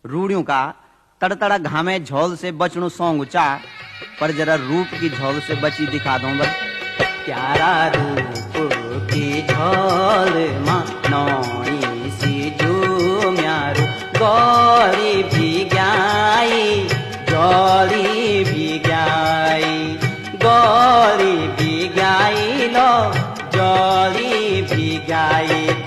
रूढ़ियों का तड़तड़ा घामे झोल से बचणु सौंग ऊंचा, पर जरा रूप की झोल से बची दिखा दूं बल। प्यारा रूप की झोल मां नौई सी जो म्यारू गौरी भी गाई, गौरी भी गाई, गौरी भी गाई लो, गौरी भी गाई।